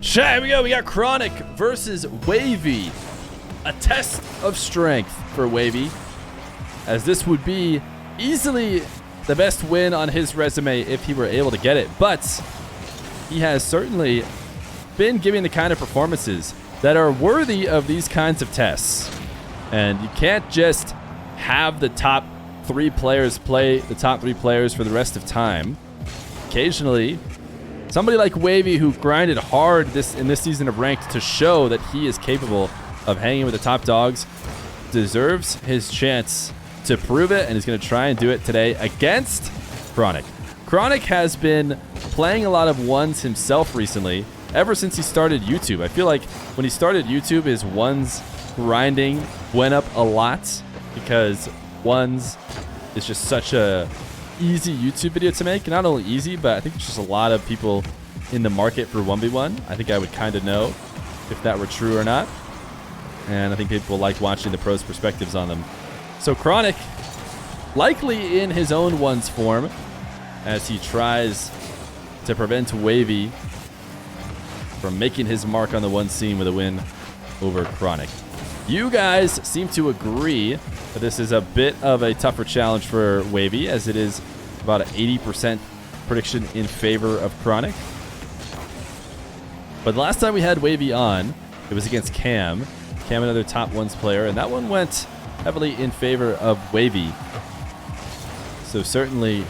Chat, here we go. We got Chronic versus Wahvey. A test of strength for Wahvey, as this would be easily the best win on his resume if he were able to get it. But he has certainly been giving the kind of performances that are worthy of these kinds of tests. And you can't just have the top three players play the top three players for the rest of time. Occasionally, somebody like Wahvey, who grinded hard in this season of Ranked to show that he is capable of hanging with the top dogs, deserves his chance to prove it, and is going to try and do it today against Chronic. Chronic has been playing a lot of ones himself recently, ever since he started YouTube. I feel like when he started YouTube, his ones grinding went up a lot, because ones is just such a easy YouTube video to make. Not only easy, but I think there's just a lot of people in the market for 1v1. I think I would kind of know if that were true or not. And I think people like watching the pros' perspectives on them. So Chronic, likely in his own ones form, as he tries to prevent Wahvey from making his mark on the one scene with a win over Chronic. You guys seem to agree that this is a bit of a tougher challenge for Wahvey, as it is about an 80% prediction in favor of Chronic. But the last time we had Wahvey on, it was against Cam. Cam, another top ones player, and that one went heavily in favor of Wahvey. So certainly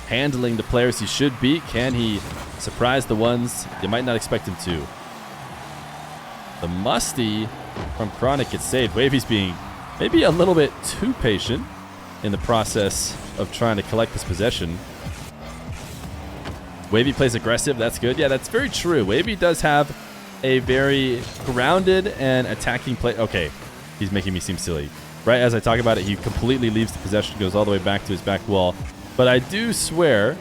handling the players he should beat. Can he surprise the ones you might not expect him to? The musty from Chronic gets saved. Wavey's being maybe a little bit too patient in the process of trying to collect this possession. Wahvey plays aggressive. That's good. Yeah, that's very true. Wahvey does have a very grounded and attacking play. Okay, he's making me seem silly. Right as I talk about it, he completely leaves the possession, goes all the way back to his back wall. But I do swear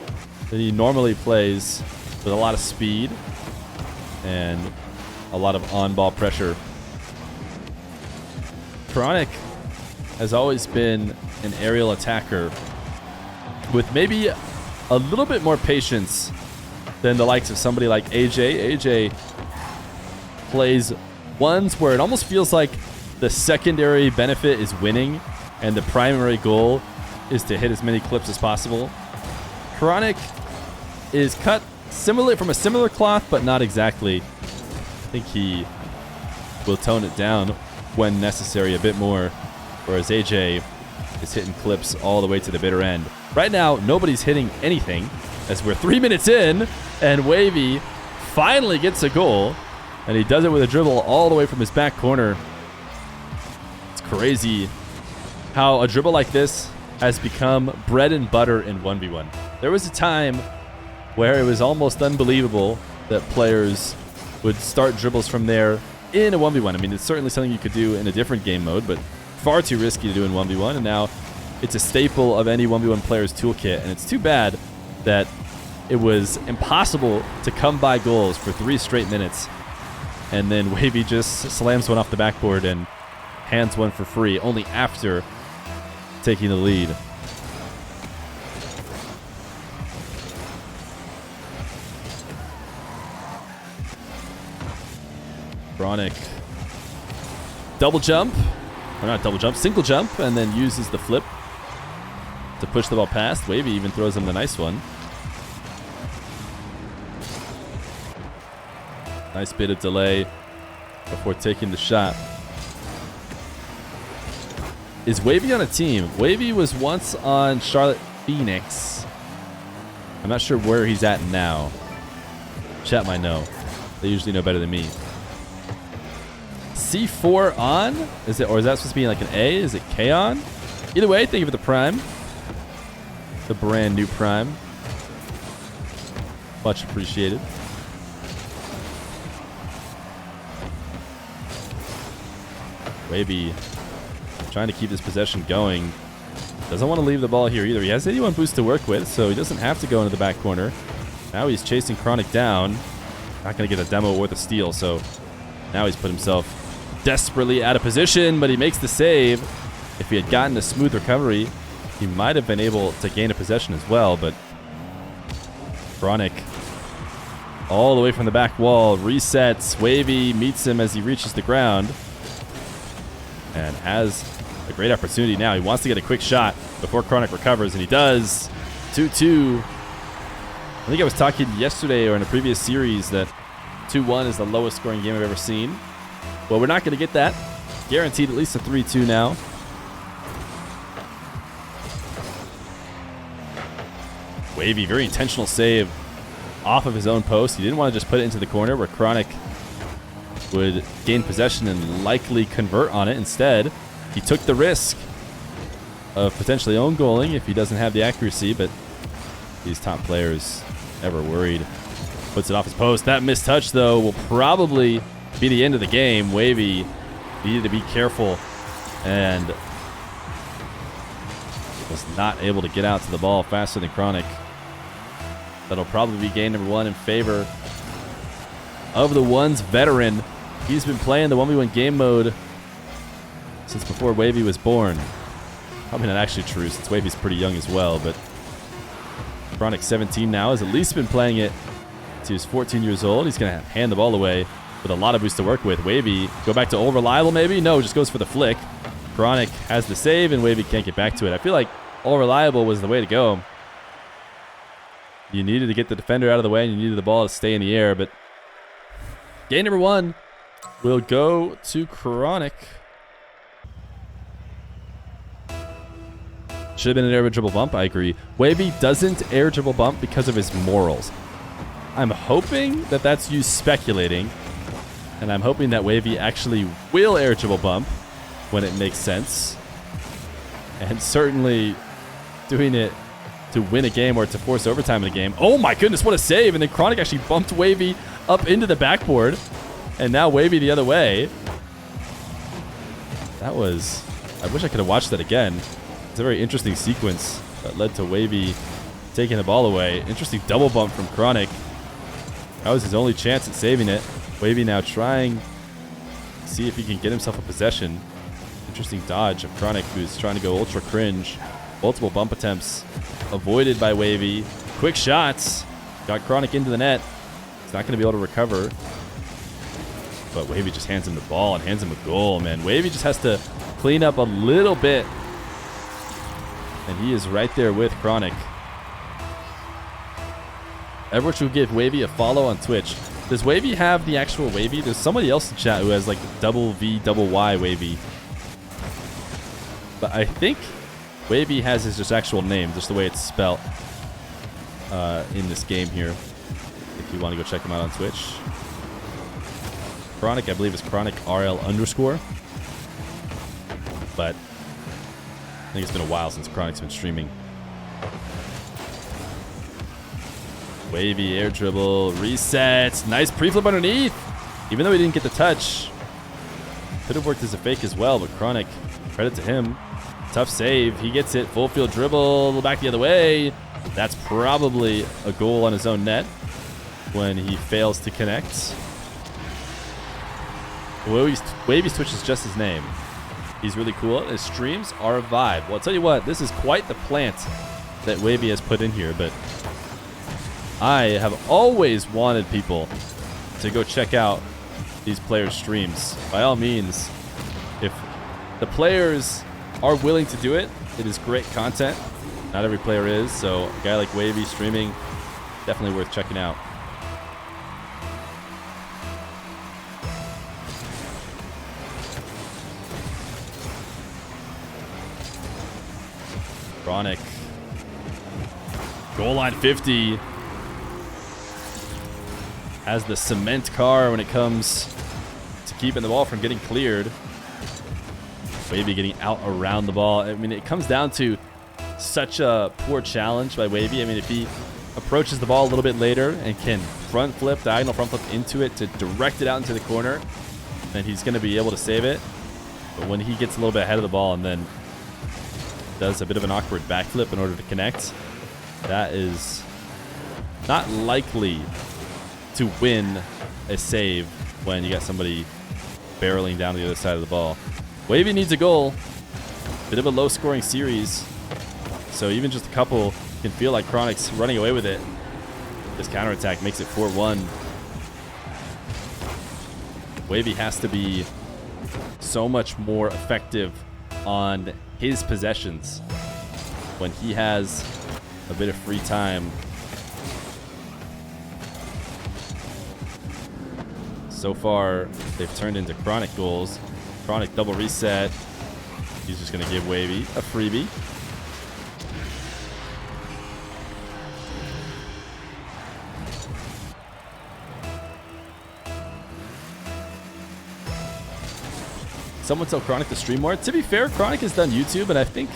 that he normally plays with a lot of speed and a lot of on-ball pressure. Chronic has always been an aerial attacker with maybe a little bit more patience than the likes of somebody like AJ. AJ plays ones where it almost feels like the secondary benefit is winning and the primary goal is to hit as many clips as possible. Chronic is cut similarly from a similar cloth, but not exactly. I think he will tone it down when necessary a bit more, whereas AJ is hitting clips all the way to the bitter end. Right now, nobody's hitting anything, as we're 3 minutes in, and Wahvey finally gets a goal, and he does it with a dribble all the way from his back corner. It's crazy how a dribble like this has become bread and butter in 1v1. There was a time where it was almost unbelievable that players would start dribbles from there in a 1v1. I mean, it's certainly something you could do in a different game mode, but far too risky to do in 1v1, and now it's a staple of any 1v1 player's toolkit, and it's too bad that it was impossible to come by goals for 3 straight minutes, and then Wahvey just slams one off the backboard and hands one for free only after taking the lead. Chronic double jump, or not double jump, single jump, and then uses the flip to push the ball past. Wahvey even throws him the nice one. Nice bit of delay before taking the shot. Is Wahvey on a team? Wahvey was once on Charlotte Phoenix. I'm not sure where he's at now. Chat might know. They usually know better than me. C4 on? Is it, or is that supposed to be like an A? Is it K on? Either way, thank you for the prime. The brand new prime. Much appreciated. Wahvey trying to keep this possession going. Doesn't want to leave the ball here either. He has 81 boost to work with, so he doesn't have to go into the back corner. Now he's chasing Chronic down. Not going to get a demo or the steal, so now he's put himself desperately out of position, but he makes the save. If he had gotten a smooth recovery, he might have been able to gain a possession as well, but Chronic all the way from the back wall. Resets. Wavy meets him as he reaches the ground. And has a great opportunity now. He wants to get a quick shot before Chronic recovers, and he does. 2-2. I think I was talking yesterday or in a previous series that 2-1 is the lowest scoring game I've ever seen. Well, we're not going to get that. Guaranteed at least a 3-2 now. Wavy, very intentional save off of his own post. He didn't want to just put it into the corner where Chronic would gain possession and likely convert on it. Instead, he took the risk of potentially own goaling if he doesn't have the accuracy, but these top players never worried. Puts it off his post. That missed touch, though, will probably be the end of the game. Wavy needed to be careful and was not able to get out to the ball faster than Chronic. That'll probably be game number 1 in favor of the One's veteran. He's been playing the 1v1 game mode since before Wavy was born. Probably not actually true since Wavy's pretty young as well, but Chronic 17 now has at least been playing it since he was 14 years old. He's going to hand the ball away with a lot of boost to work with. Wavy, go back to All Reliable maybe? No, just goes for the flick. Chronic has the save and Wavy can't get back to it. I feel like All Reliable was the way to go. You needed to get the defender out of the way and you needed the ball to stay in the air, but game number 1 will go to Chronic. Should have been an air dribble bump, I agree. Wavy doesn't air dribble bump because of his morals. I'm hoping that that's you speculating, and I'm hoping that Wavy actually will air dribble bump when it makes sense. And certainly doing it to win a game or to force overtime in a game. Oh my goodness, what a save. And then Chronic actually bumped Wavy up into the backboard. And now Wavy the other way. That was... I wish I could have watched that again. It's a very interesting sequence that led to Wavy taking the ball away. Interesting double bump from Chronic. That was his only chance at saving it. Wavy now trying to see if he can get himself a possession. Interesting dodge of Chronic, who's trying to go ultra cringe. Multiple bump attempts avoided by Wavy. Quick shots. Got Chronic into the net. He's not going to be able to recover. But Wavy just hands him the ball and hands him a goal, man. Wavy just has to clean up a little bit. And he is right there with Chronic. Everyone should give Wavy a follow on Twitch. Does Wavy have the actual Wavy? There's somebody else in chat who has like double V, double Y Wavy. But I think Wavy has his just actual name, just the way it's spelt in this game here. If you want to go check him out on Twitch. Chronic, I believe, is Chronic RL _. But I think it's been a while since Chronic's been streaming. Wavy air dribble, resets, nice pre-flip underneath. Even though he didn't get the touch, could have worked as a fake as well, but Chronic, credit to him. Tough save, he gets it, full field dribble, back the other way. That's probably a goal on his own net when he fails to connect. Wavy's Twitch is just his name. He's really cool. His streams are a vibe. Well, I'll tell you what, this is quite the plant that Wavy has put in here, but I have always wanted people to go check out these players' streams. By all means, if the players are willing to do it, it is great content. Not every player is, so a guy like Wavy streaming, definitely worth checking out. Chronic. Goal line 50. Has the cement car when it comes to keeping the ball from getting cleared. Wavy getting out around the ball. I mean, it comes down to such a poor challenge by Wavy. I mean, if he approaches the ball a little bit later and can front flip, diagonal front flip into it to direct it out into the corner, then he's going to be able to save it. But when he gets a little bit ahead of the ball and then does a bit of an awkward backflip in order to connect, that is not likely to win a save when you got somebody barreling down to the other side of the ball. Wavy needs a goal. Bit of a low-scoring series, so even just a couple can feel like Chronic's running away with it. This counterattack makes it 4-1. Wahvey has to be so much more effective on his possessions when he has a bit of free time. So far, they've turned into Chronic goals. Chronic double reset. He's just going to give Wahvey a freebie. Someone tell Chronic to stream more. To be fair, Chronic has done YouTube, and I think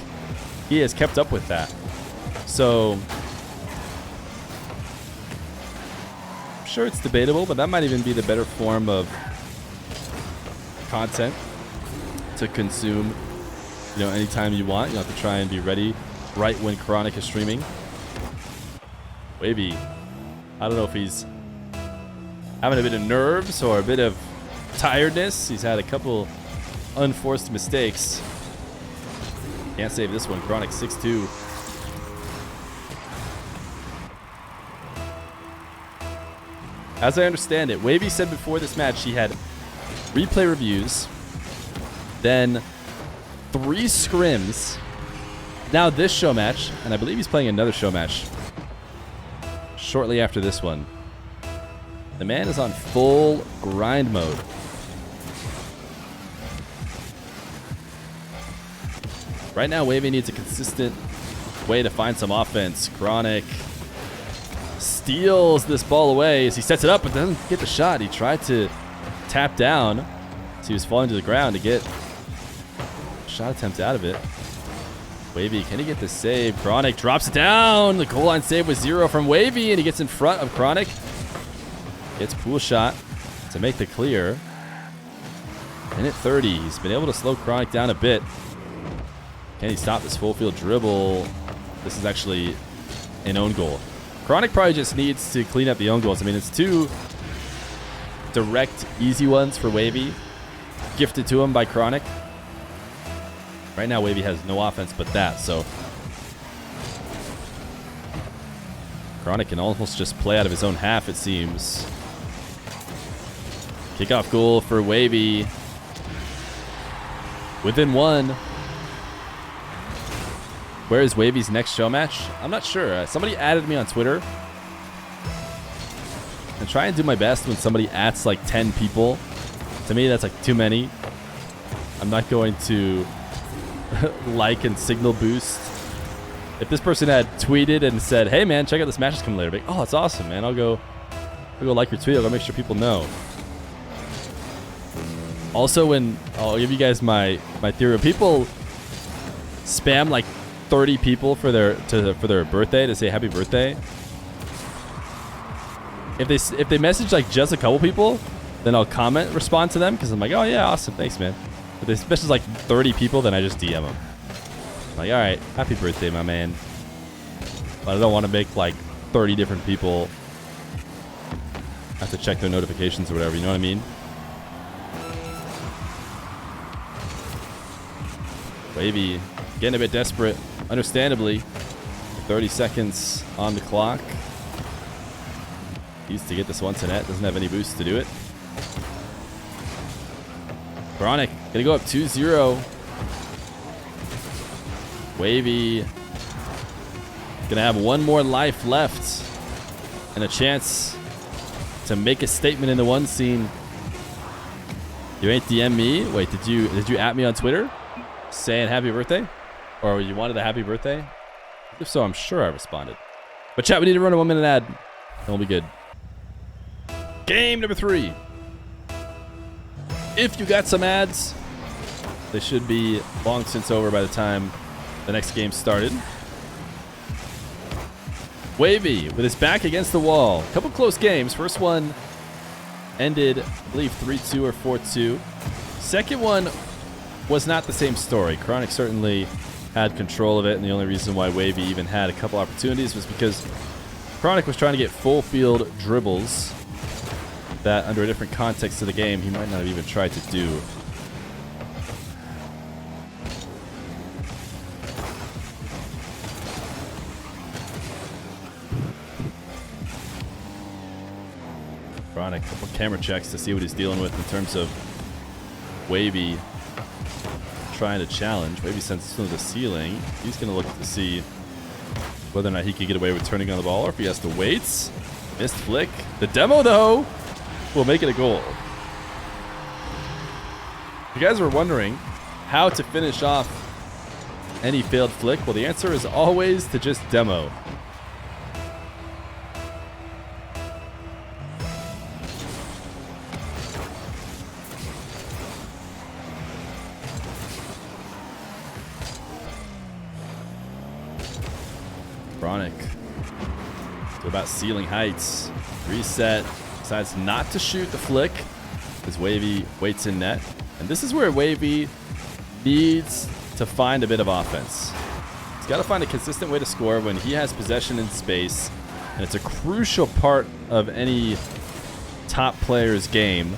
he has kept up with that. So, I'm sure it's debatable, but that might even be the better form of content to consume, you know, anytime you want. You don't have to try and be ready right when Chronic is streaming. Wahvey, I don't know if he's having a bit of nerves or a bit of tiredness. He's had a couple unforced mistakes. Can't save this one. Chronic 6-2. As I understand it, Wahvey said before this match he had replay reviews, then 3 scrims, now this show match, and I believe he's playing another show match shortly after this one. The man is on full grind mode. Right now, Wahvey needs a consistent way to find some offense. Chronic steals this ball away as he sets it up, but doesn't get the shot. He tried to tap down as he was falling to the ground to get a shot attempt out of it. Wahvey, can he get the save? Chronic drops it down. The goal line save was 0 from Wahvey, and he gets in front of Chronic. Gets pool shot to make the clear. And at 30, he's been able to slow Chronic down a bit. Can he stop this full field dribble? This is actually an own goal. Chronic probably just needs to clean up the own goals. I mean, it's 2 direct, easy ones for Wahvey, gifted to him by Chronic. Right now, Wahvey has no offense but that, so Chronic can almost just play out of his own half, it seems. Kickoff goal for Wahvey. Within 1. Where is Wahvey's next show match? I'm not sure. Somebody added me on Twitter. I try and do my best when somebody adds like 10 people. To me, that's like too many. I'm not going to like and signal boost. If this person had tweeted and said, "Hey man, check out this match that's coming later," like, "Oh, it's awesome, man. I'll go like your tweet. I'll go make sure people know." Also, when I'll give you guys my theory, people spam like 30 people for their birthday to say happy birthday. If they message like just a couple people, then I'll respond to them because I'm like, "Oh yeah, awesome, thanks man." If they message like 30 people, then I just DM them. I'm like, "All right, happy birthday, my man." But I don't want to make like 30 different people have to check their notifications or whatever. You know what I mean? Wahvey getting a bit desperate, understandably. 30 seconds on the clock. Needs to get this one to net. Doesn't have any boost to do it. Chronic gonna go up 2-0. Wahvey gonna have one more life left and a chance to make a statement in the one scene. You ain't DM me? Wait, did you at me on Twitter saying happy birthday? Or you wanted a happy birthday? If so, I'm sure I responded. But chat, we need to run a 1-minute ad. And we'll be good. Game number 3. If you got some ads, they should be long since over by the time the next game started. Wahvey with his back against the wall. A couple close games. First one ended, I believe, 3-2 or 4-2. Second one was not the same story. Chronic certainly had control of it, and the only reason why Wahvey even had a couple opportunities was because Chronic was trying to get full field dribbles that, under a different context of the game, he might not have even tried to do. Chronic, a couple camera checks to see what he's dealing with in terms of Wahvey trying to challenge. Wahvey sends this one to the ceiling. He's going to look to see whether or not he can get away with turning on the ball or if he has to wait. Missed flick. The demo, though, will make it a goal. If you guys were wondering how to finish off any failed flick, well, the answer is always to just demo. Chronic to about ceiling heights. Reset. Decides not to shoot the flick as Wahvey waits in net. And this is where Wahvey needs to find a bit of offense. He's got to find a consistent way to score when he has possession in space. And it's a crucial part of any top player's game.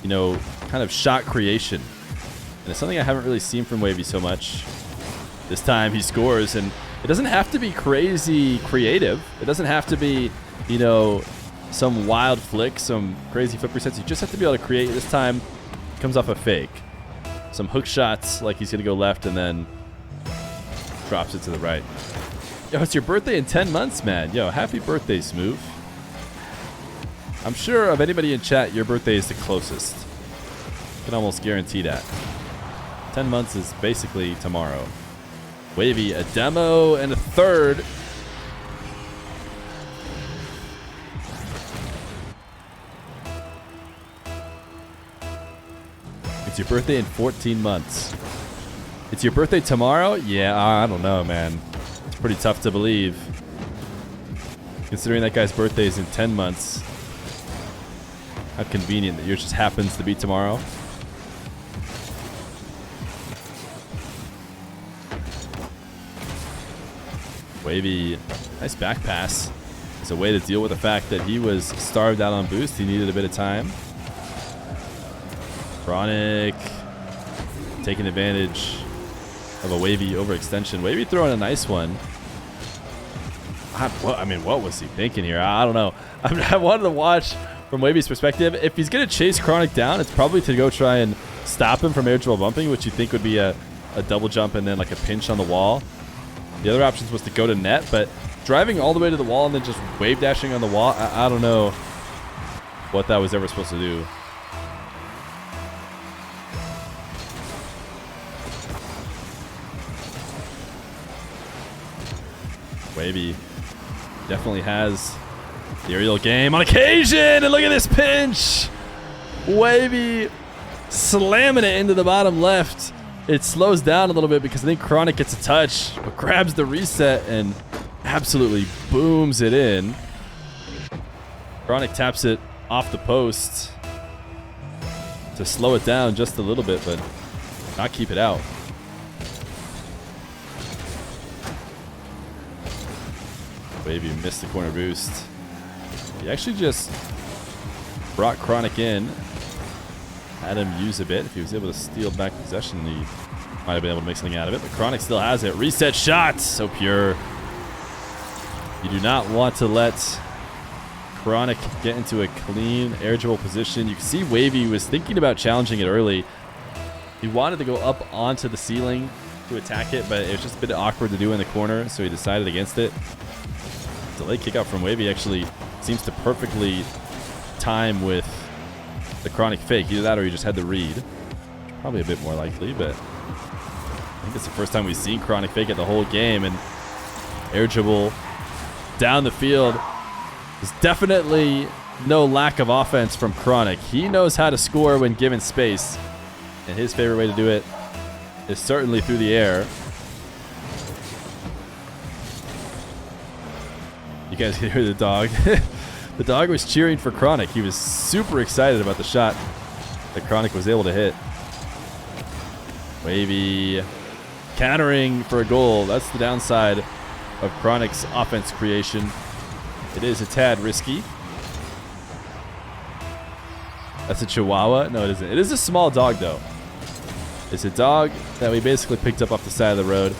You know, kind of shot creation. And it's something I haven't really seen from Wahvey so much. This time he scores, and it doesn't have to be crazy creative. It doesn't have to be, you know, some wild flick, some crazy flip resets. You just have to be able to create. This time, it comes off a fake. Some hook shots, like he's going to go left and then drops it to the right. Yo, it's your birthday in 10 months, man. Yo, happy birthday, Smooth. I'm sure of anybody in chat, your birthday is the closest. I can almost guarantee that. 10 months is basically tomorrow. Wahvey, a demo and a third. It's your birthday in 14 months. It's your birthday tomorrow? Yeah, I don't know, man. It's pretty tough to believe. Considering that guy's birthday is in 10 months. How convenient that yours just happens to be tomorrow. Wahvey, nice back pass. It's a way to deal with the fact that he was starved out on boost. He needed a bit of time. Chronic taking advantage of a Wahvey overextension. Wahvey throwing a nice one. I mean, what was he thinking here? I don't know. I wanted to watch from Wavey's perspective. If he's going to chase Chronic down, it's probably to go try and stop him from air dribble bumping, which you think would be a double jump and then like a pinch on the wall. The other options was to go to net, but driving all the way to the wall and then just wave dashing on the wall, I don't know what that was ever supposed to do. Wahvey definitely has the aerial game on occasion, and look at this pinch. Wahvey slamming it into the bottom left. It slows down a little bit because I think Chronic gets a touch, but grabs the reset and absolutely booms it in. Chronic taps it off the post to slow it down just a little bit, but not keep it out. Wahvey missed the corner boost. He actually just brought Chronic in. Had him use a bit. If he was able to steal back possession, he might have been able to make something out of it. But Chronic still has it. Reset shot. So pure. You do not want to let Chronic get into a clean air dribble position. You can see Wahvey was thinking about challenging it early. He wanted to go up onto the ceiling to attack it, but it was just a bit awkward to do in the corner, so he decided against it. Delay kick out from Wahvey actually seems to perfectly time with the Chronic fake. Either that or he just had the read. Probably a bit more likely, but I think it's the first time we've seen Chronic fake it the whole game, and air dribble down the field. There's definitely no lack of offense from Chronic. He knows how to score when given space, and his favorite way to do it is certainly through the air. You guys can hear the dog. The dog was cheering for Chronic. He was super excited about the shot that Chronic was able to hit. Wahvey countering for a goal. That's the downside of Chronic's offense creation. It is a tad risky. That's a Chihuahua? No, it isn't. It is a small dog, though. It's a dog that we basically picked up off the side of the road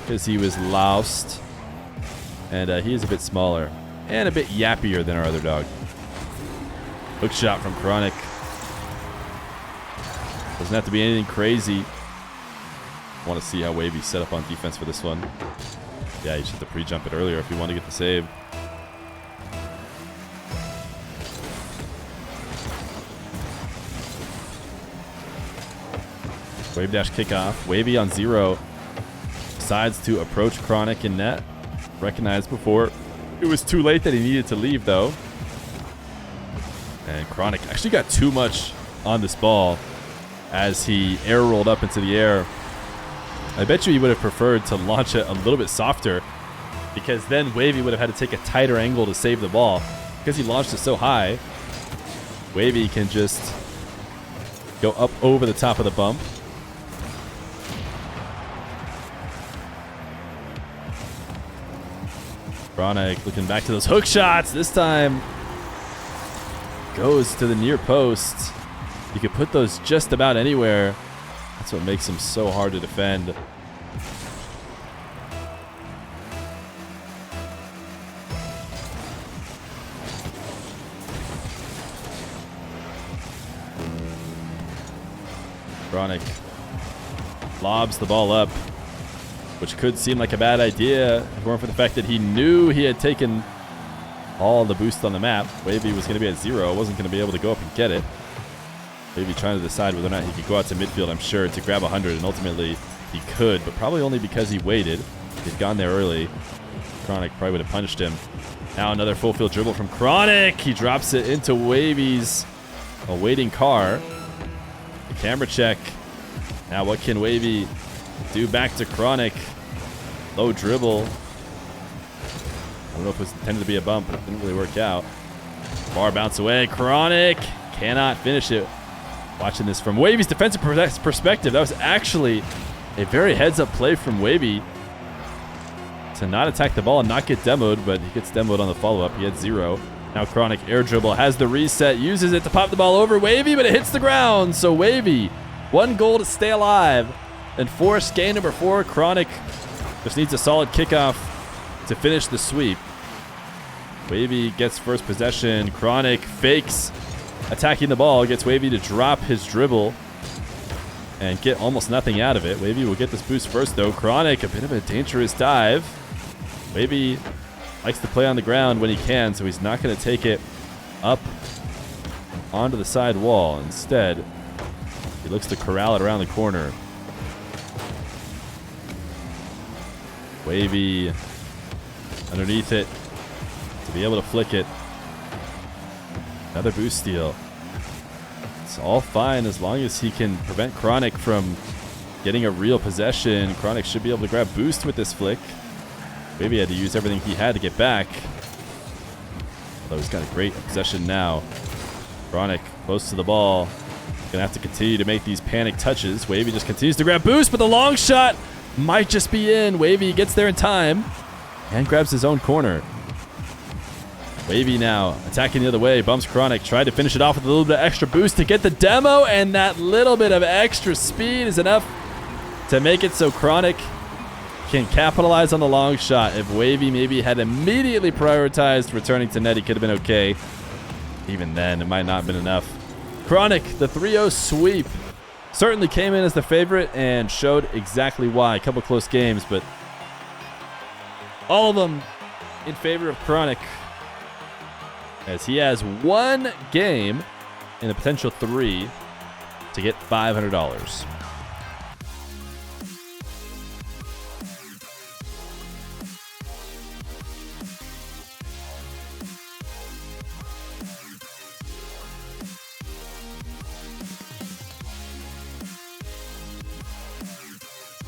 because he was lost. And he is a bit smaller and a bit yappier than our other dog. Hook shot from Chronic. Doesn't have to be anything crazy. Want to see how Wavy set up on defense for this one. Yeah, you just have to pre-jump it earlier if you want to get the save. Wave dash kickoff. Wavy on 0. Decides to approach Chronic in net. Recognized before it was too late that he needed to leave, though. And Chronic actually got too much on this ball as he air rolled up into the air. I bet you he would have preferred to launch it a little bit softer, because then Wavy would have had to take a tighter angle to save the ball. Because he launched it so high, Wavy can just go up over the top of the bump. Chronic looking back to those hook shots. This time goes to the near post. You can put those just about anywhere. That's what makes him so hard to defend. Chronic lobs the ball up, which could seem like a bad idea if it weren't for the fact that he knew he had taken all the boost on the map. Wavy was going to be at 0, wasn't going to be able to go up and get it. Maybe trying to decide whether or not he could go out to midfield, I'm sure, to grab 100, and ultimately he could, but probably only because he waited. If he'd gone there early, Chronic probably would have punished him. Now another full field dribble from Chronic. He drops it into Wavy's awaiting car. The camera check. Now what can Wavy do back to Chronic? Low dribble. I don't know if it was intended to be a bump, but it didn't really work out. Bar bounce away. Chronic cannot finish it. Watching this from Wavy's defensive perspective, that was actually a very heads-up play from Wavy to not attack the ball and not get demoed, but he gets demoed on the follow-up. He had 0. Now Chronic air dribble, has the reset, uses it to pop the ball over Wavy, but it hits the ground. So Wavy, 1 goal to stay alive and force game number 4. Chronic just needs a solid kickoff to finish the sweep. Wavy gets first possession. Chronic fakes attacking the ball, gets Wavy to drop his dribble and get almost nothing out of it. Wavy will get this boost first, though. Chronic, a bit of a dangerous dive. Wavy likes to play on the ground when he can, so he's not going to take it up onto the side wall. Instead, he looks to corral it around the corner. Wavy underneath it to be able to flick it. Another boost steal. It's all fine as long as he can prevent Chronic from getting a real possession. Chronic should be able to grab boost with this flick. Maybe he had to use everything he had to get back. Although he's got a great possession now. Chronic close to the ball. Gonna have to continue to make these panic touches. Wavy just continues to grab boost, but the long shot might just be in. Wavy gets there in time and grabs his own corner. Wavy now attacking the other way, bumps Chronic, tried to finish it off with a little bit of extra boost to get the demo, and that little bit of extra speed is enough to make it so Chronic can capitalize on the long shot. If Wavy maybe had immediately prioritized returning to net, he could have been okay. Even then, it might not have been enough. Chronic, the 3-0 sweep, certainly came in as the favorite and showed exactly why. A couple close games, but all of them in favor of Chronic, as he has 1 game in a potential 3 to get $500.